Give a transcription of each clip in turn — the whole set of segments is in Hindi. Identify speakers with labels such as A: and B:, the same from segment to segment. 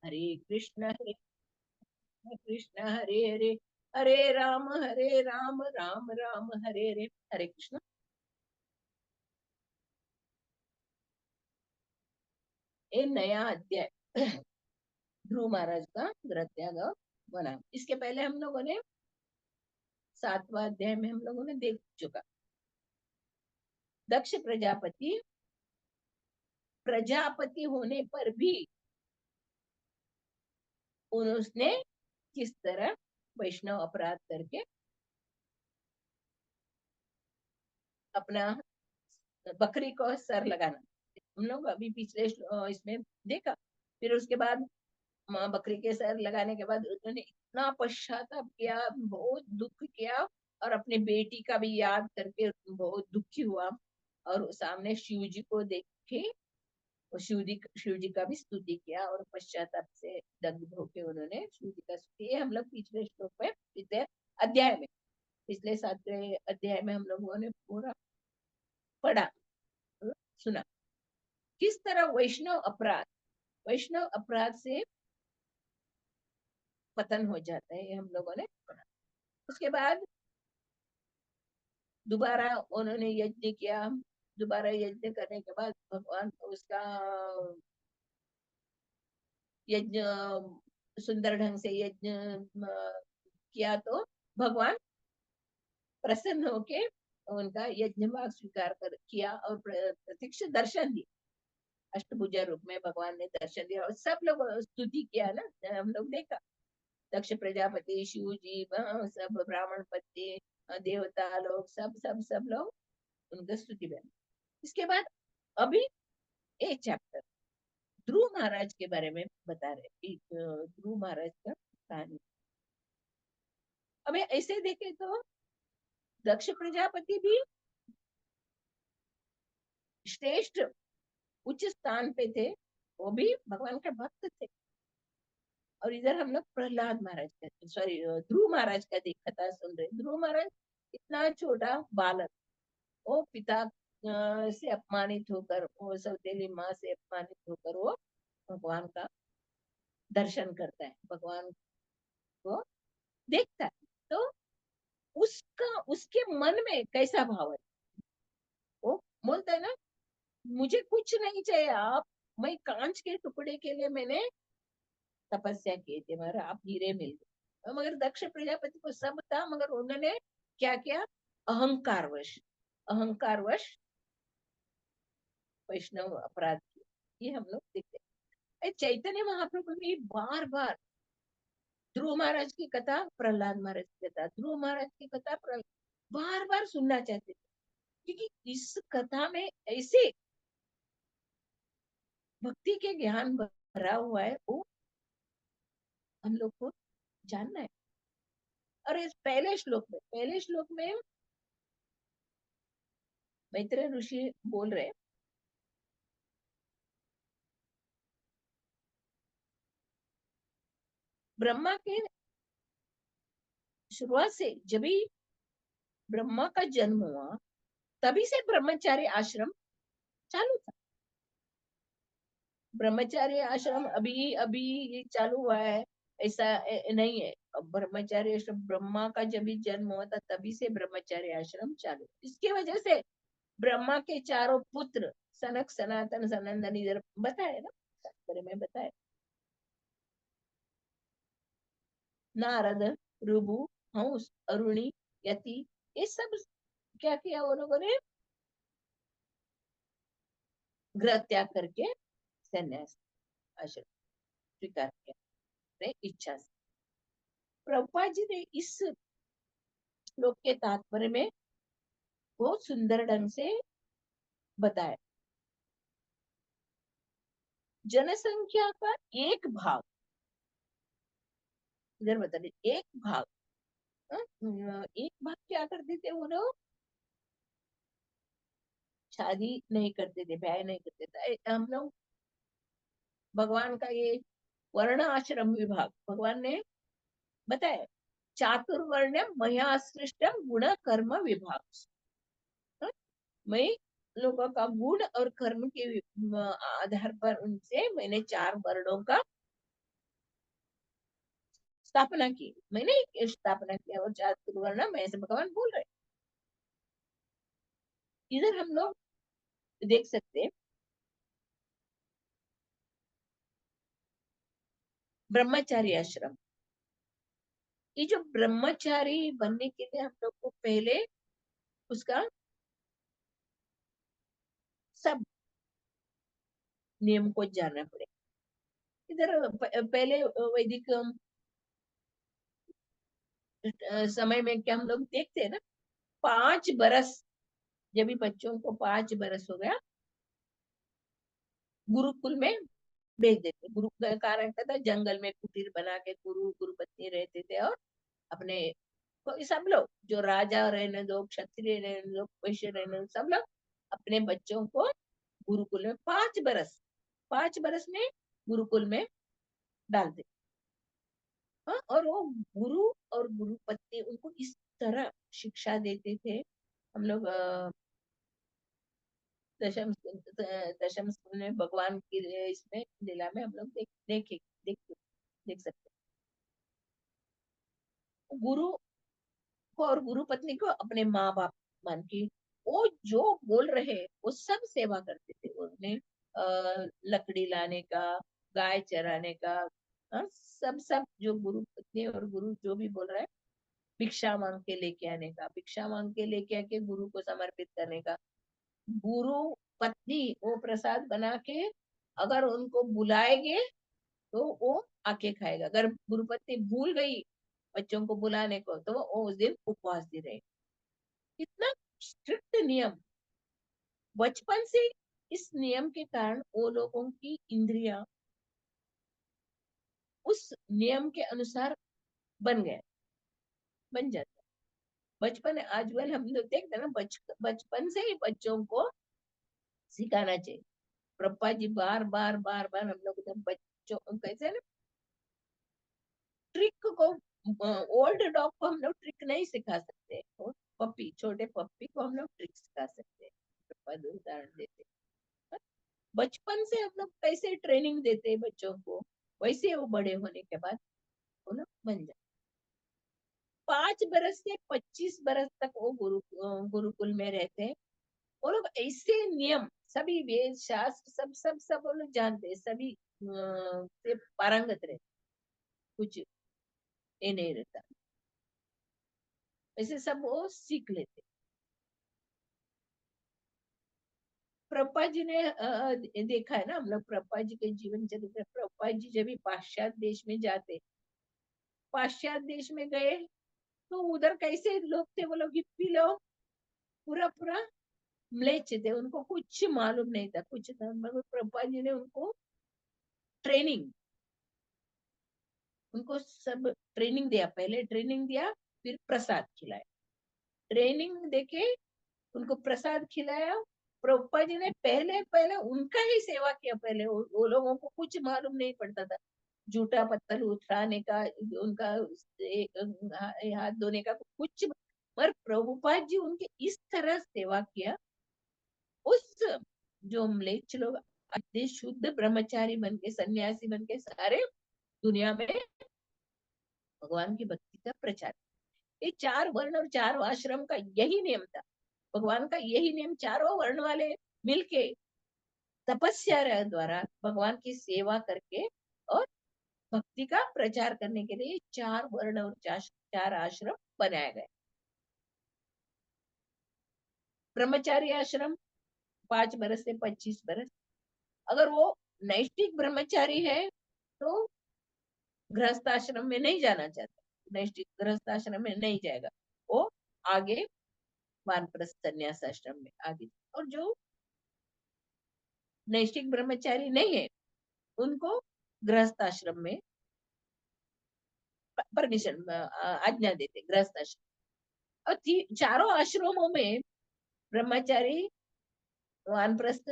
A: हरे कृष्ण हरे हरे, हरे राम राम राम हरे हरे। हरे कृष्ण। ये नया अध्याय ध्रुव महाराज का गृहत्याग बना। इसके पहले हम लोगों ने 7वां अध्याय में हम लोगों ने देख चुका। दक्ष प्रजापति प्रजापति होने पर भी उसने किस तरह वैष्णव अपराध करके अपना बकरी को सर लगाना, हम लोग अभी पिछले इसमें देखा। फिर उसके बाद माँ बकरी के सर लगाने के बाद उन्होंने इतना पश्चाताप किया, बहुत दुख किया, और अपनी बेटी का भी याद करके बहुत दुखी हुआ। और सामने शिव जी को देखे, और शिव जी का भी स्तुति किया, और पश्चाताप से दग्ध होके उन्होंने शिव जी का स्तुति। ये हम लोग पिछले श्लोक में, पिछले अध्याय में, पिछले 7वें अध्याय में हम लोगों ने पूरा पढ़ा, सुना किस तरह वैष्णव अपराध से पतन हो जाता है, ये हम लोगों ने पढ़ा। उसके बाद दोबारा उन्होंने यज्ञ किया। दोबारा यज्ञ करने के बाद भगवान उसका यज्ञ सुंदर ढंग से यज्ञ किया, तो भगवान प्रसन्न होके उनका यज्ञ भाग स्वीकार कर किया और प्रत्यक्ष दर्शन दिया। अष्टभुजा रूप में भगवान ने दर्शन दिया और सब लोग स्तुति किया ना, हम लोग देखा। दक्ष प्रजापति, शिव जी, सब ब्राह्मण पति, देवता लोग, सब सब सब लोग उनका स्तुति बना। इसके बाद अभी एक चैप्टर ध्रुव महाराज के बारे में बता रहे। ध्रुव महाराज का कहानी अभी ऐसे देखे तो दक्ष प्रजापति भी श्रेष्ठ उच्च स्थान पे थे, वो भी भगवान के भक्त थे। और इधर हम लोग प्रहलाद महाराज का, सॉरी, ध्रुव महाराज का कथा सुन रहे। ध्रुव महाराज इतना छोटा बालक, वो पिता से अपमानित होकर, वो सौतेली माँ से अपमानित होकर वो भगवान का दर्शन करता है, भगवान को देखता है। तो उसका उसके मन में कैसा भाव है, वो बोलता है ना, मुझे कुछ नहीं चाहिए आप, मैं कांच के टुकड़े के लिए मैंने तपस्या की थी, मगर आप हीरे मिल गए। मगर दक्ष प्रजापति को सब था, मगर उन्होंने क्या किया, अहंकारवश अहंकारवश वैष्णव अपराध किए। ये हम लोग देखते हैं। चैतन्य महाप्रभु भी बार बार ध्रुव महाराज की कथा, प्रहलाद महाराज की कथा, ध्रुव महाराज की कथा बार बार सुनना चाहते थे, क्योंकि इस कथा में ऐसे भक्ति के ज्ञान भरा हुआ है, वो हम लोग को जानना है। और इस पहले श्लोक में मैत्रेय ऋषि बोल रहे, ब्रह्मा के शुरुआत से जब भी ब्रह्मा का जन्म हुआ, तभी से ब्रह्मचारी आश्रम चालू था। ब्रह्मचारी आश्रम अभी अभी चालू हुआ है ऐसा नहीं है। अब ब्रह्मचारी आश्रम ब्रह्मा का जब भी जन्म हुआ था, तभी से ब्रह्मचारी आश्रम चालू। इसकी वजह से ब्रह्मा के चारों पुत्र सनक, सनातन, सनंदन, इधर बताए ना, बारे में बताए, नारद, ऋभु, हंस, अरुणी, यति, ये सब क्या किया वो लोगों ने, गृह त्याग करके संन्यास आश्रम स्वीकार किया अपने इच्छा से। प्रभुपाद जी ने इस श्लोक के तात्पर्य में बहुत सुंदर ढंग से बताया। जनसंख्या का एक भाग, इधर बता रहे, एक भाग, एक भाग क्या करते थे वो लोग, शादी नहीं करते थे, ब्याह नहीं करते थे। हम लोग भगवान का ये वर्ण आश्रम विभाग भगवान ने बताया, चातुर्वर्ण मया सृष्टम गुण कर्म विभाग। मैं लोगों का गुण और कर्म के आधार पर उनसे मैंने 4 वर्णों का स्थापना की, मैंने स्थापना किया और चातुर्वर्ण में से भगवान बोल रहे। इधर हम लोग देख सकते हैं ब्रह्मचारी आश्रम। ये जो ब्रह्मचारी बनने के लिए हम लोग को पहले उसका सब नियम को जानना पड़ेगा। इधर पहले वैदिक समय में क्या हम लोग देखते हैं ना, 5 बरस, जब भी बच्चों को 5 बरस हो गया, गुरुकुल में भेज देते। गुरु का कारण क्या था, जंगल में कुटीर बना के गुरु गुरु पत्नी रहते थे, और अपने कोई सब लोग, जो राजा रहने दो, क्षत्रिय रहने दो, वैश्य रहने दो, सब लोग अपने बच्चों को गुरुकुल में 5 बरस, 5 बरस में गुरुकुल में डालते। हाँ, और वो गुरु और गुरु पत्नी उनको इस तरह शिक्षा देते थे। हम लोग दशम दशम स्कूल में भगवान की इसमें लीला में हम लोग देख देख सकते हैं। गुरु को और गुरु पत्नी को अपने माँ बाप मान के वो जो बोल रहे वो सब सेवा करते थे। उन्हें लकड़ी लाने का, गाय चराने का, सब सब जो गुरु पत्नी और गुरु जो भी बोल रहा है, भिक्षा मांग के लेके आने का, भिक्षा मांग के लेके आके गुरु को समर्पित करने का। गुरु पत्नी वो प्रसाद बना के अगर उनको बुलाएंगे तो वो आके खाएगा। अगर गुरु पत्नी भूल गई बच्चों को बुलाने को, तो वो उस दिन उपवास भी रहेगी। इतना स्ट्रिक्ट नियम बचपन से। इस नियम के कारण वो लोगों की इंद्रियां उस नियम के अनुसार बन जाता है। बचपन आजकल हम लोग देखते हैं ना, बचपन से ही बच्चों को सिखाना चाहिए। प्रभुपाद जी बार बार बार बार हम लोग तो बच्चों कैसे ना, ट्रिक को, ओल्ड डॉग को हम लोग ट्रिक नहीं सिखा सकते, और पपी, छोटे पपी को हम लोग ट्रिक सिखा सकते हैं। प्रभुपाद उदाहरण देते हैं। बचपन से हम लोग कैसे ट्रेनिंग देते हैं बच्चों को, वैसे वो बड़े होने के बाद वो लोग बन जाते। 5 बरस से 25 बरस तक वो गुरुकुल में रहते हैं। वो लोग ऐसे नियम, सभी वेद शास्त्र सब सब सब वो लोग जानते हैं, सभी से पारंगत रहते, कुछ ये नहीं रहता, वैसे सब वो सीख लेते। प्रभुपाद जी ने देखा है ना, हम लोग प्रभुपाद जी के जीवन चरित्र, प्रभुपाद जी जब भी पाश्चात्य देश में जाते, पाश्चात्य देश में गए तो उधर कैसे लोग थे, वो लोग हिप्पी लोग, पूरा पूरा म्लेच्छ थे, उनको कुछ मालूम नहीं था, कुछ था, मगर प्रभुपाद जी ने उनको ट्रेनिंग, उनको सब ट्रेनिंग दिया, पहले ट्रेनिंग दिया, फिर प्रसाद खिलाया। ट्रेनिंग देके उनको प्रसाद खिलाया। प्रभुपाद जी ने पहले पहले उनका ही सेवा किया। पहले वो लोगों को कुछ मालूम नहीं पड़ता था, जूठा पत्थर उठाने का, उनका हाथ धोने का कुछ, पर प्रभुपाद जी उनके इस तरह सेवा किया। उस जो म्लेच्छ लोग आधे शुद्ध ब्रह्मचारी बन के, सन्यासी बन के सारे दुनिया में भगवान की भक्ति का प्रचार। ये 4 वर्ण और 4 आश्रम का यही नियम था, भगवान का यही नियम। चारों वर्ण वाले मिलके तपस्या द्वारा भगवान की सेवा करके और भक्ति का प्रचार करने के लिए 4 वर्ण और 4 आश्रम बनाया गया। ब्रह्मचारी आश्रम 5 बरस से 25 बरस। अगर वो नैष्ठिक ब्रह्मचारी है तो गृहस्थ आश्रम में नहीं जाना चाहता, नैष्ठिक गृहस्थ आश्रम में नहीं जाएगा, वो आगे वानप्रस्थ संन्यास आश्रम में आगे। और जो नैष्ठिक ब्रह्मचारी नहीं है उनको गृहस्थ आश्रम में परमिशन, आज्ञा देते गृहस्थ आश्रम। और चारों आश्रमों में ब्रह्मचारी, वानप्रस्थ,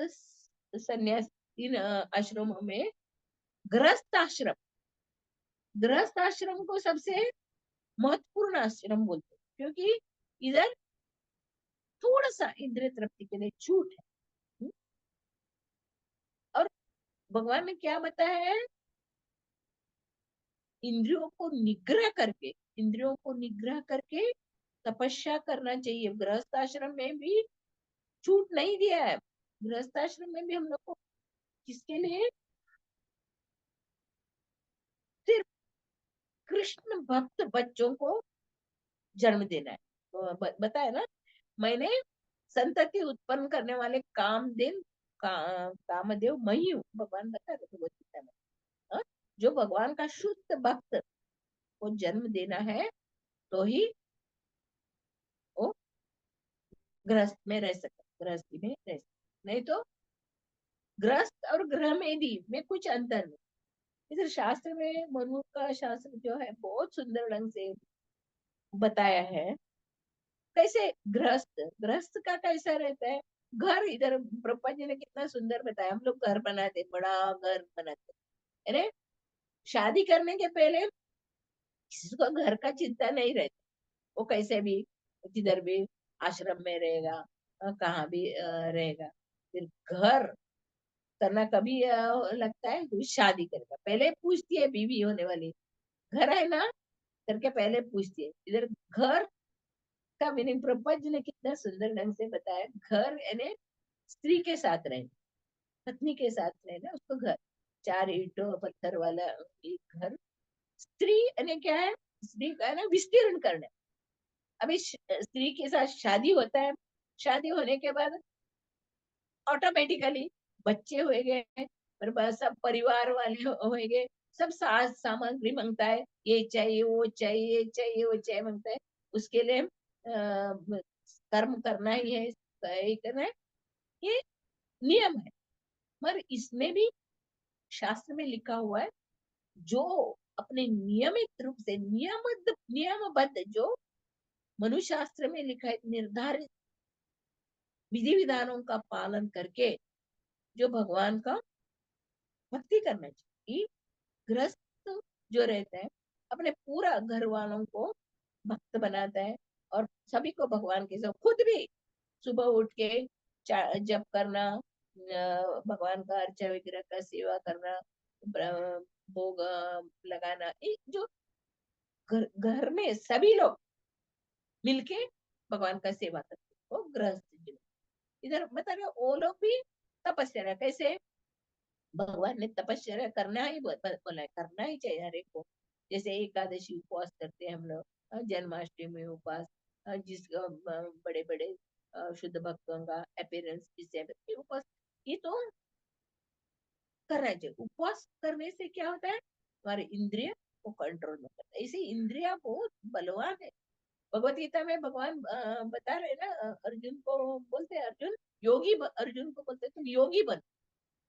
A: संन्यास, तीन आश्रमों में गृहस्थ आश्रम, गृहस्थ आश्रम को सबसे महत्वपूर्ण आश्रम बोलते हैं, क्योंकि इधर थोड़ा सा इंद्रिय तृप्ति के लिए छूट है। और भगवान ने क्या बताया है, इंद्रियों को निग्रह करके, इंद्रियों को निग्रह करके तपस्या करना चाहिए। गृहस्थ आश्रम में भी छूट नहीं दिया है। गृहस्थ आश्रम में भी हम लोग को किसके लिए? सिर्फ कृष्ण भक्त बच्चों को जन्म देना है। तो बताया ना मैंने, संतति उत्पन्न करने वाले कामदेव मैं ही हूँ, भगवान बता रहे थे वो गीता में। हाँ? जो भगवान का शुद्ध भक्त को जन्म देना है तो ही वो गृहस्थ में रह सकता, गृहस्थी में रह सकता, नहीं तो गृहस्थ और गृह में कुछ अंतर नहीं। इधर शास्त्र में, मनु का शास्त्र जो है बहुत सुंदर ढंग से बताया है। कैसे गृहस्थ, गृहस्थ का कैसा रहता है घर। इधर प्रभुपाद जी ने कितना सुंदर बताया, हम लोग घर बनाते, बड़ा घर बनाते, अरे शादी करने के पहले किसी को घर का चिंता नहीं रहता, वो कैसे भी किधर भी आश्रम में रहेगा, कहाँ भी रहेगा। फिर घर करना कभी लगता है तो शादी करेगा, पहले पूछती है बीवी होने वाली, घर है ना करके पहले पूछती है। इधर घर का मीनिंग प्रभुपाद जी ने कितना सुंदर ढंग से बताया। घर यानी स्त्री के साथ रहना, पत्नी के साथ रहना, उसको घर। चार ईंटों पत्थर वाला एक घर। स्त्री यानी क्या है? स्त्री का है ना विस्तीर्ण करना। अभी स्त्री के साथ शादी होता है, शादी होने के बाद ऑटोमेटिकली बच्चे हो गए, पर बस सब परिवार वाले हो गए, सब साज सामग्री मांगता है, ये चाहिए वो चाहिए, ये चाहिए वो चाहिए मांगता है। उसके लिए कर्म करना ही है, ये करना है, ये नियम है। मगर इसमें भी शास्त्र में लिखा हुआ है, जो अपने नियमित रूप से नियमबद्ध, जो मनुशास्त्र में लिखा है, निर्धारित विधि विधानों का पालन करके जो भगवान का भक्ति करना चाहिए। गृहस्थ जो रहता है अपने पूरा घर वालों को भक्त बनाता है, और सभी को भगवान के साथ, खुद भी सुबह उठ के जप करना, भगवान का अर्चा विग्रह का सेवा करना, भोग लगाना, ये जो घर में सभी लोग मिलके भगवान का सेवा करते हैं, वो गृहस्थ जीवन। इधर बता रहे वो लोग भी तपस्या कैसे, भगवान ने तपस्या करना ही बोला है, करना ही चाहिए हर एक को। जैसे एकादशी उपवास करते हैं हम लोग, जन्माष्टमी उपवास, जिस बड़े बड़े शुद्ध भक्तों का अपीयरेंस जिससे उपवास, ये तो करना चाहिए। उपवास करने से क्या होता है, हमारे इंद्रिय को कंट्रोल में करता है। इसे इंद्रिया बहुत बलवान है। भगवत गीता में भगवान बता रहे ना, अर्जुन को बोलते हैं, अर्जुन योगी अर्जुन को बोलते तुम योगी बन।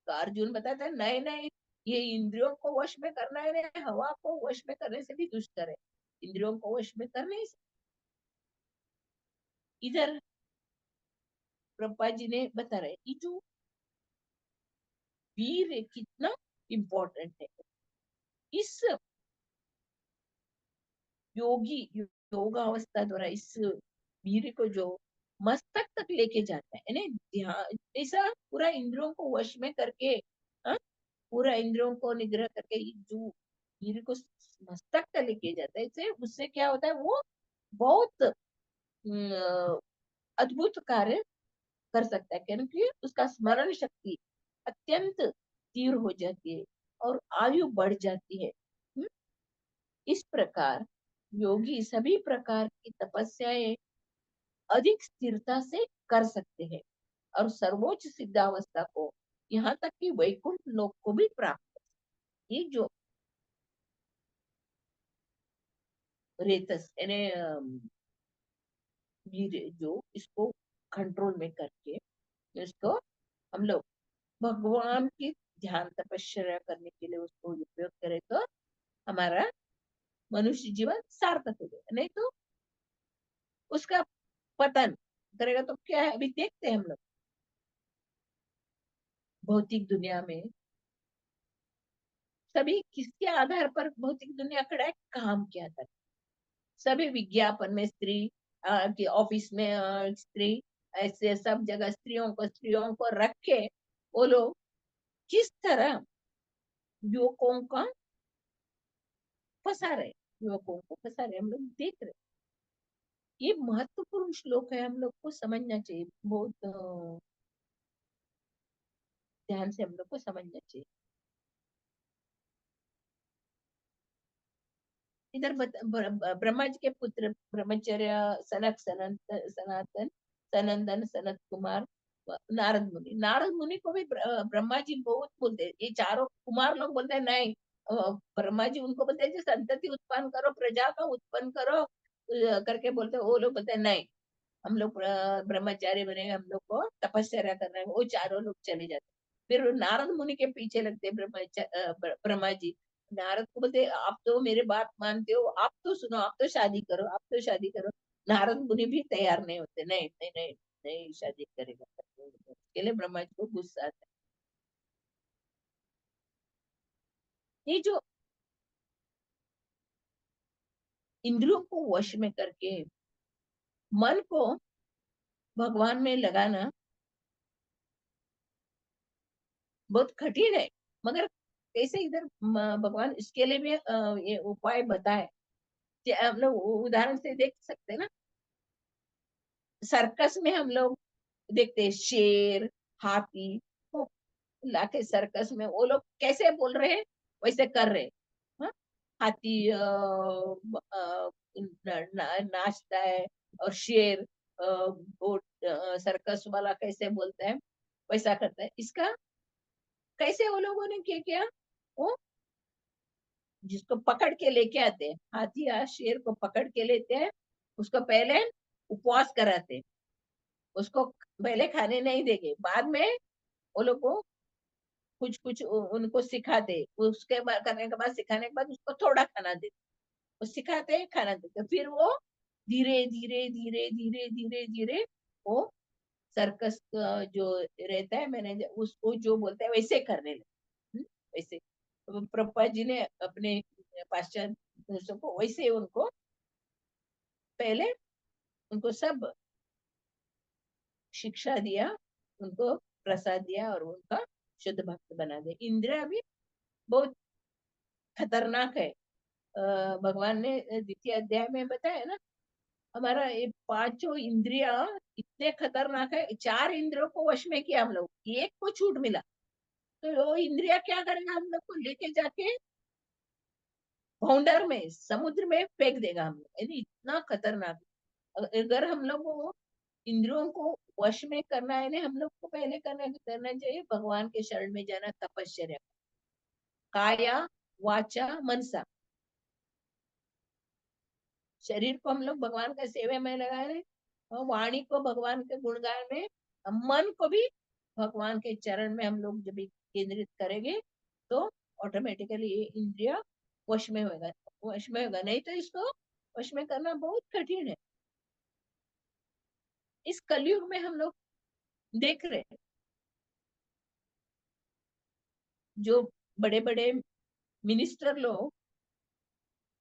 A: तो अर्जुन बताता है नए नए, ये इंद्रियों को वश में करना है ना, हवा को वश में करने से भी दुष्कर है, इंद्रियों को वश में करने से। इधर प्रभुपाद जी ने बता रहे कि जो वीर है कितना इम्पोर्टेंट है। इस योगी योगावस्था द्वारा इस वीर को जो मस्तक तक लेके जाता है, यानी ध्यान ऐसा पूरा इंद्रियों को वश में करके, हाँ, पूरा इंद्रियों को निग्रह करके ये जो वीर को मस्तक तक लेके जाता है, इससे उससे क्या होता है, वो बहुत अद्भुत कार्य कर सकता है, क्योंकि उसका स्मरण शक्ति अत्यंत तीव्र हो जाती है और आयु बढ़ जाती है। इस प्रकार योगी सभी प्रकार की तपस्याएं अधिक स्थिरता से कर सकते हैं और सर्वोच्च सिद्धावस्था को, यहाँ तक कि वैकुंठ लोक को भी प्राप्त। ये जो रेतस यानी वीर जो इसको कंट्रोल में करके इसको हम लोग भगवान की ध्यान तपस्या करने के लिए उसको उपयोग करें तो हमारा मनुष्य जीवन सार्थक हो जाएगा, नहीं तो उसका पतन करेगा। तो क्या है, अभी देखते हैं हम लोग भौतिक दुनिया में सभी किसके आधार पर भौतिक दुनिया खड़ा है, काम के आधार। सभी विज्ञापन में स्त्री की ऑफिस में स्त्री, ऐसे सब जगह स्त्रियों को रख के वो लोग किस तरह युवकों का फंसा रहे, युवकों को फंसा रहे, हम लोग देख रहे। ये महत्वपूर्ण श्लोक है, हम लोग को समझना चाहिए, बहुत ध्यान से हम लोग को समझना चाहिए। इधर ब्रह्मा जी के पुत्र ब्रह्मचर्य, सनक, सनातन, सनंदन, सनत कुमार, नारद मुनि। नारद मुनि को भी ब्रह्मा जी बहुत बोलते हैं, ये चारों कुमार लोग बोलते हैं नहीं, ब्रह्मा जी उनको बोलते हैं जो संतति उत्पन्न करो, प्रजा का उत्पन्न करो, करके बोलते हैं। वो लोग बोलते हैं नहीं, हम लोग ब्रह्मचारी बने, हम लोग को तपस्या करना है। वो चारों लोग चले जाते। फिर नारद मुनि के पीछे लगते ब्रह्मा जी। नारद को बोलते आप तो मेरे बात मानते हो, आप तो सुनो, आप तो शादी करो, आप तो शादी करो। नारद मुनि भी तैयार नहीं होते, नहीं नहीं नहीं, नहीं शादी करेगा। इसके लिए ब्रह्मा जी को गुस्सा आता है। ये जो इंद्रियों को वश में करके मन को भगवान में लगाना बहुत कठिन है। मगर कैसे इधर भगवान इसके लिए भी ये उपाय बताए। हम लोग उदाहरण से देख सकते हैं ना, सर्कस में हम लोग देखते हैं शेर, हाथी को लाके सर्कस में वो लोग कैसे बोल रहे हैं वैसे कर रहे हैं। हाँ? हाथी नाचता है, और शेर वो सर्कस वाला कैसे बोलता है वैसा करता है। इसका कैसे वो लोगों ने क्या किया, वो जिसको पकड़ के लेके आते हैं, हाथी या शेर को पकड़ के लेते हैं, उसको पहले उपवास कराते हैं, उसको पहले खाने नहीं देंगे, बाद में वो लोग को कुछ कुछ उनको सिखाते, उसके बाद करने के बाद, सिखाने के बाद उसको थोड़ा खाना देते, वो सिखाते हैं, खाना देते, फिर वो धीरे धीरे धीरे धीरे धीरे धीरे वो सर्कस जो रहता है मैंने उसको जो बोलते हैं वैसे करने लगे। वैसे तो प्रभुपाद जी ने अपने पाश्चात्य देशों को वैसे उनको पहले उनको सब शिक्षा दिया, उनको प्रसाद दिया, और उनका शुद्ध भक्त बना दिया। इंद्रिया भी बहुत खतरनाक है। भगवान ने द्वितीय अध्याय में बताया ना, हमारा ये पांचों इंद्रिया इतने खतरनाक है। चार इंद्रियों को वश में किया हम लोग, एक को छूट मिला तो वो इंद्रिया क्या करेगा, हम लोग को लेके जाके भाउंडर में, समुद्र में फेंक देगा हम लोग, यानी इतना खतरनाक। अगर हम लोग को इंद्रियों को वश में करना है ना, हम लोग को पहले करना चाहिए भगवान के शरण में जाना, तपस्या, काया वाचा मनसा। शरीर को हम लोग भगवान का सेवा में लगा रहे, और वाणी को भगवान के गुणगान में, मन को भी भगवान के चरण में हम लोग जब भी केंद्रित करेंगे तो ऑटोमेटिकली ये इंद्रिया वश में होगा। वश में होगा, नहीं तो इसको वश में करना बहुत कठिन है। इस कलयुग में हम लोग देख रहे हैं, जो बड़े बड़े मिनिस्टर लोग,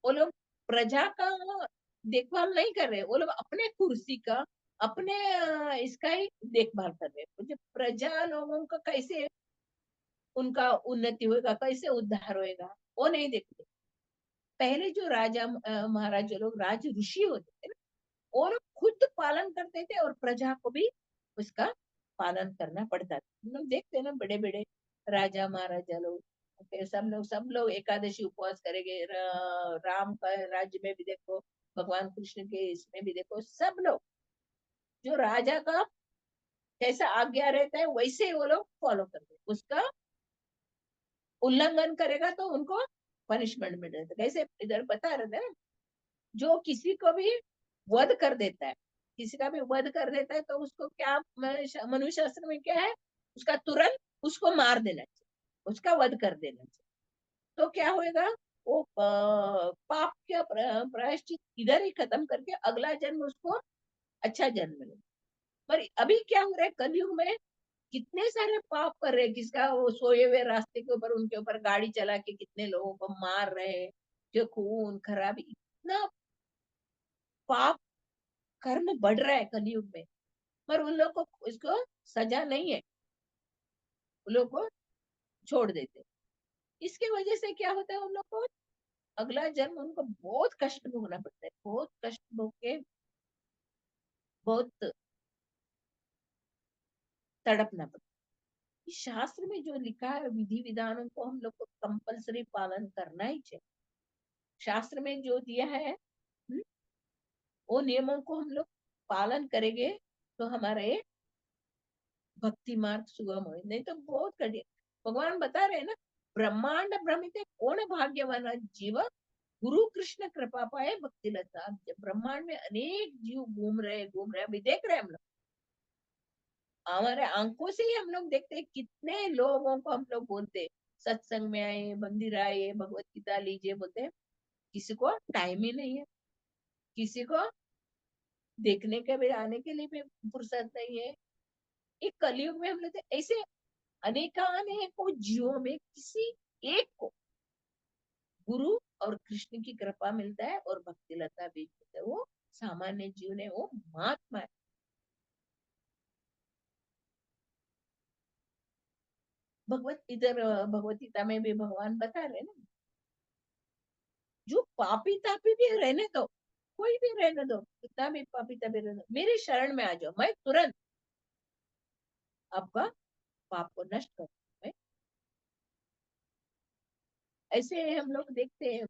A: वो लोग प्रजा का देखभाल नहीं कर रहे, वो लोग अपने कुर्सी का, अपने इसका ही देखभाल कर रहे हैं। मुझे प्रजा लोगों का कैसे उनका उन्नति होगा, कैसे उद्धार होएगा, वो नहीं देखते। पहले जो राजा महाराजा लोग, राज ऋषि होते थे ना, वो लोग खुद पालन करते थे और प्रजा को भी उसका पालन करना पड़ता था। हम लोग देखते हैं ना, बड़े बड़े राजा महाराजा लोग, फिर सब लोग एकादशी उपवास करेंगे। राम का राज्य में भी देखो, भगवान कृष्ण के इसमें भी देखो, सब लोग जो राजा का जैसा आज्ञा रहता है वैसे ही वो लोग फॉलो करते हैं। उसका उल्लंघन करेगा तो उनको पनिशमेंट मिल जाता है। कैसे इधर बता रहे थे ना, जो किसी को भी वध कर देता है, किसी का भी वध कर देता है तो उसको क्या, मनुष्य शास्त्र में क्या है, उसका तुरंत उसको मार देना चाहिए, उसका वध कर देना चाहिए। तो क्या होएगा, वो पाप का प्रायश्चित इधर ही खत्म करके अगला जन्म उसको अच्छा जन्म मिलेगा। पर अभी क्या हो रहा है कलयुग में, कितने सारे पाप कर रहे हैं, किसका वो सोए हुए रास्ते के ऊपर उनके ऊपर गाड़ी चला के कितने लोगों को मार रहे हैं, जो खून खराबी, इतना पाप कर्म बढ़ रहा है कलयुग में। पर उन लोग को इसको सजा नहीं है, उन लोग को छोड़ देते। इसके वजह से क्या होता है, उन लोग को अगला जन्म उनको बहुत कष्ट भोगना पड़ता है, बहुत कष्ट भोग के बहुत तड़पना पड़ता है। शास्त्र में जो लिखा है विधि विधानों को हम लोग को कंपलसरी पालन करना ही चाहिए। शास्त्र में जो दिया है वो नियमों को हम लोग पालन करेंगे तो हमारा ये भक्ति मार्ग सुगम हो, नहीं तो बहुत कठिन। भगवान बता रहे हैं ना, ब्रह्मांड भ्रमित कौन भाग्यवान जीव गुरु कृष्ण कृपा पाए भक्ति लता। जब ब्रह्मांड में अनेक जीव घूम रहे अभी देख रहे हैं हम लोग, हमारे आंखों से ही हम लोग देखते हैं कितने लोगों को हम लोग बोलते हैं सत्संग में आए, मंदिर आए, भगवत गीता लीजिए बोलते हैं। किसी को टाइम ही नहीं है, किसी को देखने के भी आने के लिए भी फुर्सत नहीं है। एक कलयुग में हम लोग ऐसे अनेकानेकों जीवों में किसी एक को गुरु और कृष्ण की कृपा मिलता है और भक्ति लता भी मिलता है। वो सामान्य जीव ने, वो महात्मा है। भगवत गीता में भी भगवान बता रहे ना, जो पापी तापी भी रहने दो, कोई भी रहने दो, कितना भी पापी तापी रहने दो, मेरी शरण में आ जाओ, मैं तुरंत आपका पाप को नष्ट कर मैं। ऐसे हम लोग देखते हैं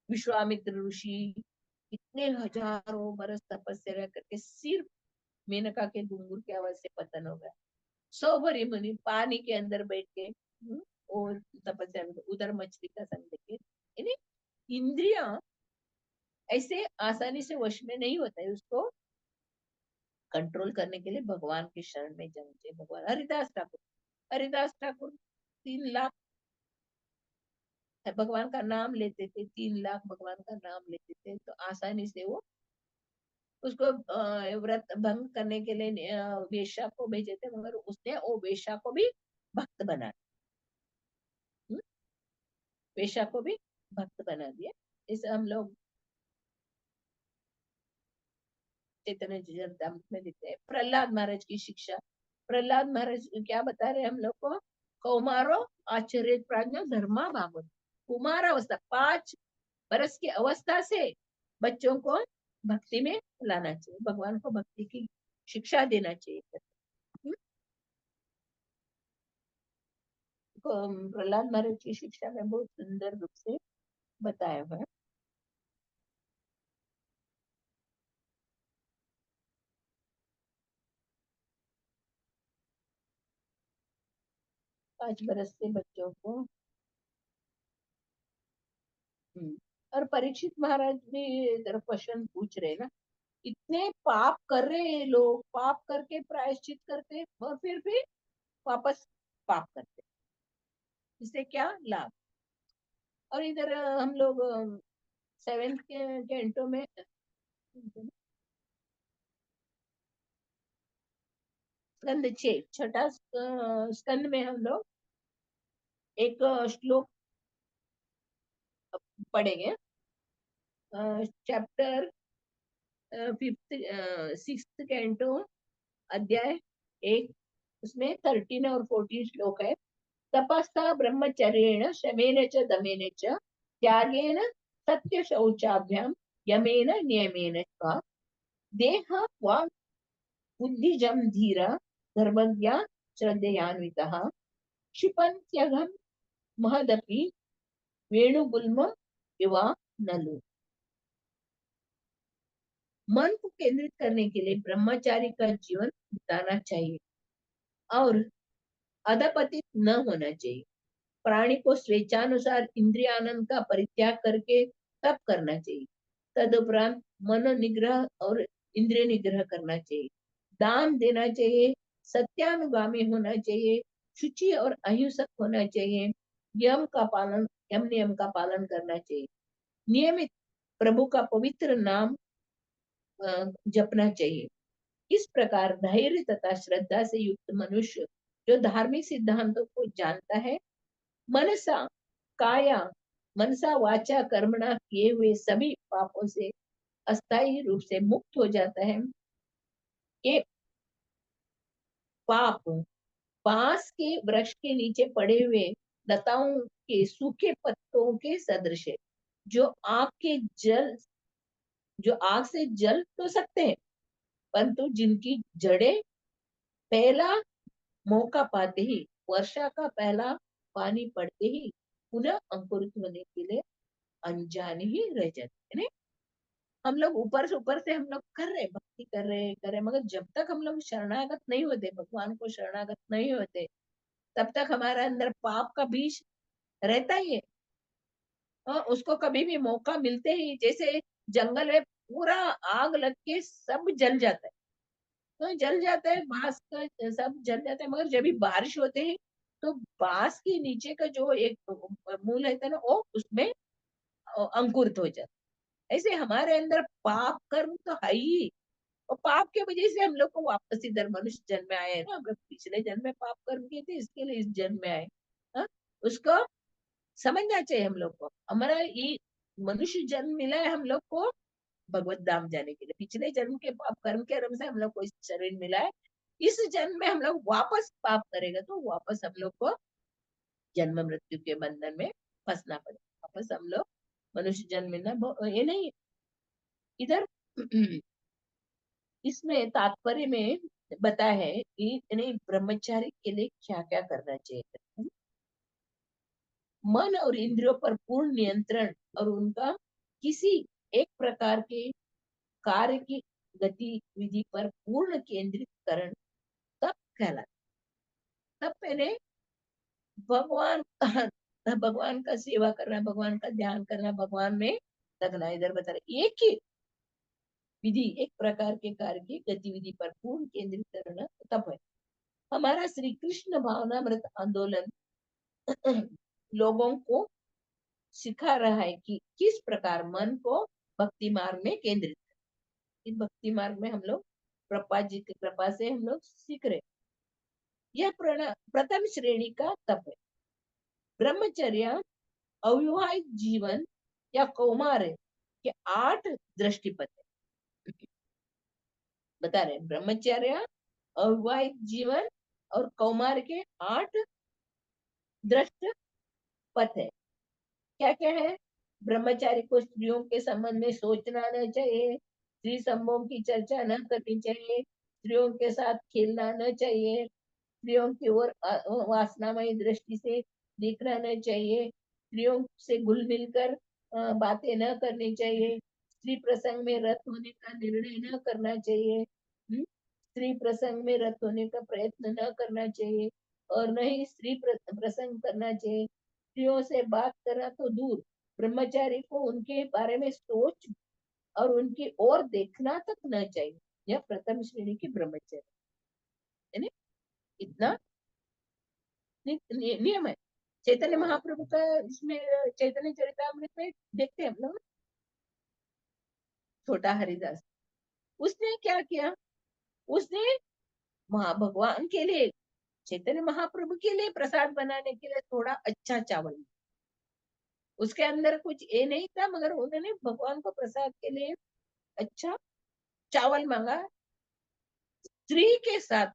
A: विश्वामित्र ऋषि कितने हजारों बरस तपस्या करके सिर्फ मेनका के घुंघरू की आवाज से पतन हो गया। 100 मुनि पानी के अंदर बैठ के और तपस्या में, उधर मछली का संग देखे। यानी इंद्रियां ऐसे आसानी से वश में नहीं होता है, उसको कंट्रोल करने के लिए भगवान की शरण में जाना चाहिए। भगवान हरिदास ठाकुर 3 लाख भगवान का नाम लेते थे, 3 लाख भगवान का नाम लेते थे, तो आसानी से वो उसको व्रत भंग करने के लिए वेश्या को भेजे थे, मगर उसने वो वेश्या को भी भक्त बना, हम्म, वेश्या को भी भक्त बना दिया। इसे हम लोग चैतन्य चरितामृत में लिखते हैं। प्रहलाद महाराज की शिक्षा, प्रहलाद महाराज क्या बता रहे हैं हम लोग को, कौमारो आश्चर्य प्राज्ञ धर्मा भागवत। कुमार अवस्था 5 बरस की अवस्था से बच्चों को भक्ति में लाना चाहिए, भगवान को भक्ति की शिक्षा देना चाहिए। प्रहलाद महाराज की शिक्षा में बहुत सुंदर रूप से बताया हुआ है। 5 बरस के बच्चों को और परीक्षित महाराज भी इधर क्वेश्चन पूछ रहे ना, इतने पाप कर रहे हैं लोग, पाप करके प्रायश्चित करते और फिर भी वापस पाप करते, इससे क्या लाभ। और इधर हम लोग 7th के कैंटो में छठा स्कंद में हम लोग एक श्लोक पढ़ेंगे, चैप्टर 6th कैंटो अध्याय 1, उसमें 13 और 14 श्लोक है। तपस्ता ब्रह्मचर्येण शमेन च दमेन च त्यागेन सत्य शौचाभ्याम यमेन नियमेन च देह वाक् बुद्धिजम धीरा धर्मज्ञा श्रद्धयान्वितः क्षिपन्त्यघं महदपि वेणुगुल्म युवा नलु। मन को केंद्रित करने के लिए ब्रह्मचारी का जीवन बिताना चाहिए और अधपतित न होना चाहिए। प्राणी को स्वेच्छानुसार इंद्रियानंद का परित्याग करके तप करना चाहिए। तदुपरांत मन निग्रह और इंद्रिय निग्रह करना चाहिए, दान देना चाहिए, सत्यानुगामी होना चाहिए, शुचि और अहिंसक होना चाहिए, यम नियम का पालन करना चाहिए, नियमित प्रभु का पवित्र नाम जपना चाहिए। इस प्रकार धैर्य तथा श्रद्धा से युक्त मनुष्य जो धार्मिक सिद्धांतों को जानता है, मनसा काया मनसा वाचा कर्मणा किए हुए सभी पापों से अस्थायी रूप से मुक्त हो जाता है। ये पाप बांस के वृक्ष के नीचे पड़े हुए लताओं के सूखे पत्तों के सदृश है, जो आग के जल जो आग से जल तो सकते हैं, परंतु जिनकी जड़ें पहला मौका पाते ही, वर्षा का पहला पानी पड़ते ही पुनः अंकुरित होने के लिए अनजान ही रह जाते हैं। नहीं? हम लोग ऊपर से हम लोग कर रहे, भक्ति कर रहे, मगर जब तक हम लोग शरणागत नहीं होते, भगवान को शरणागत नहीं होते, तब तक हमारे अंदर पाप का बीज रहता ही है। उसको कभी भी मौका मिलते ही, जैसे जंगल में पूरा आग लग के सब जल जाता है, तो जल जाता है, बांस का सब जल जाता है, मगर जब भी बारिश होते हैं तो बांस के नीचे का जो एक मूल रहता है ना, वो उसमें अंकुरित हो जाता है। ऐसे हमारे अंदर पाप कर्म तो है ही, और पाप के वजह से हम लोग को वापस इधर मनुष्य जन्म में आए हैं ना। हम लोग पिछले जन्म में पाप कर्म किए थे, इसके लिए इस जन्म में आए। हाँ? उसको समझना चाहिए हम लोग को। हमारा ये मनुष्य जन्म मिला है हम लोग को भगवत धाम जाने के लिए। पिछले जन्म के पाप कर्म के कर्म से हम लोग को इस शरीर मिला है। इस जन्म में हम लोग वापस पाप करेगा तो वापस हम लोग को जन्म मृत्यु के बंधन में फंसना पड़ेगा। वापस हम लोग मनुष्य जन्म मिलना ये नहीं है। इधर इसमें तात्पर्य में बताया है कि यानी ब्रह्मचारी के लिए क्या क्या करना चाहिए। मन और इंद्रियों पर पूर्ण नियंत्रण और उनका किसी एक प्रकार के कार्य की गतिविधि पर पूर्ण केंद्रित करण तब कहलाता। तब पहले भगवान भगवान का सेवा करना, भगवान का ध्यान करना, भगवान में लगना। इधर बता रहे एक ही विधि, एक प्रकार के कार्य की गतिविधि पर पूर्ण केंद्रित करना तब है। हमारा श्री कृष्ण भावनामृत आंदोलन लोगों को सिखा रहा है कि किस प्रकार मन को भक्ति मार्ग में केंद्रित करें। इस भक्ति मार्ग में हम लोग प्रभुपाद जी की कृपा से हम लोग सीख रहे। यह प्रथम श्रेणी का तप है। ब्रह्मचर्य अविवाहित जीवन या कौमार के 8 दृष्टिपथ है। बता रहे ब्रह्मचर्य, अविवाहित जीवन और कौमार के 8 दृष्ट पथ है। क्या क्या है? ब्रह्मचारी को स्त्रियों के संबंध में सोचना न चाहिए, स्त्री संभोग की चर्चा न करनी चाहिए, स्त्रियों के साथ खेलना न चाहिए, स्त्रियों की ओर वासनामयी दृष्टि से देखना न चाहिए, स्त्रियों से घुल मिलकर बातें न करनी चाहिए, स्त्री प्रसंग में रत होने का निर्णय न करना चाहिए, स्त्री प्रसंग में रत होने का प्रयत्न न करना चाहिए, और न ही स्त्री प्रसंग करना चाहिए। स्त्रियों से बात करना तो दूर, ब्रह्मचारी को उनके बारे में सोच और उनकी ओर देखना तक न चाहिए। यह प्रथम श्रेणी की ब्रह्मचर्य है ना? इतना नियम है। चैतन्य महाप्रभु का इसमें चैतन्य चरितामृत में देखते हैं हम लोग, छोटा हरिदास उसने क्या किया, उसने भगवान के लिए, चैतन्य महाप्रभु के लिए प्रसाद बनाने के लिए थोड़ा अच्छा चावल, उसके अंदर कुछ ये नहीं था, मगर उन्होंने भगवान को प्रसाद के लिए अच्छा चावल मांगा। स्त्री के साथ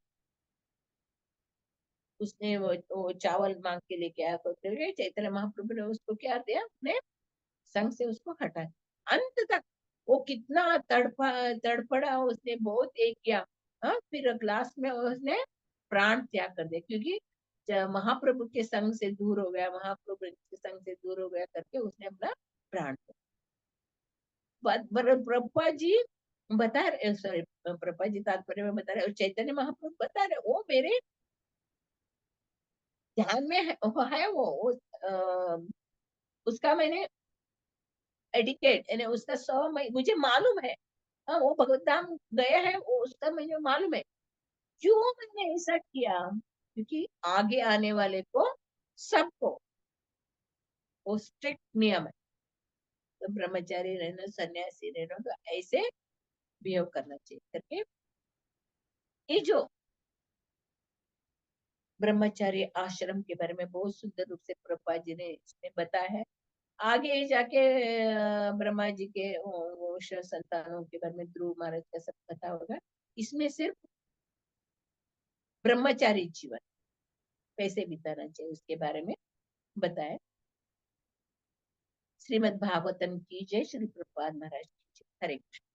A: उसने वो चावल मांग के लेके आया, तो चैतन्य महाप्रभु ने उसको क्या दिया, अपने संग से उसको हटा। अंत तक वो कितना तड़पड़ा, उसने बहुत एक किया। हाँ, फिर लास्ट में उसने प्राण त्याग कर दिया, क्योंकि महाप्रभु के संग से दूर हो गया, महाप्रभु के संग से दूर हो गया करके उसने अपना प्राण प्रभुपा जी बता रहे, सॉरी प्रभुपा जी तात्पर्य में बता रहे, और चैतन्य महाप्रभु बता रहे, वो मेरे ध्यान में है वो उसका मैंने एडिकेट यानी उसका मुझे मालूम है। हाँ, वो भगवत धाम गया है, वो उसका मुझे मालूम है क्यों मैंने ऐसा किया, क्योंकि आगे आने वाले को सबको वो स्ट्रिक्ट नियम है, तो ब्रह्मचारी रहना, सन्यासी रहना, तो ऐसे बिहेव करना चाहिए करके ये जो ब्रह्मचारी आश्रम के बारे में बहुत सुंदर रूप से प्रभुपाद जी ने इसमें बताया है। आगे जाके ब्रह्मा जी के वो संतानों के बारे में ध्रुव महाराज का सब पता होगा। इसमें सिर्फ ब्रह्मचारी जीवन कैसे बिताना चाहिए उसके बारे में बताया। श्रीमद् भागवतम की जय, श्री प्रभुपाद महाराज की जय। हरे कृष्ण।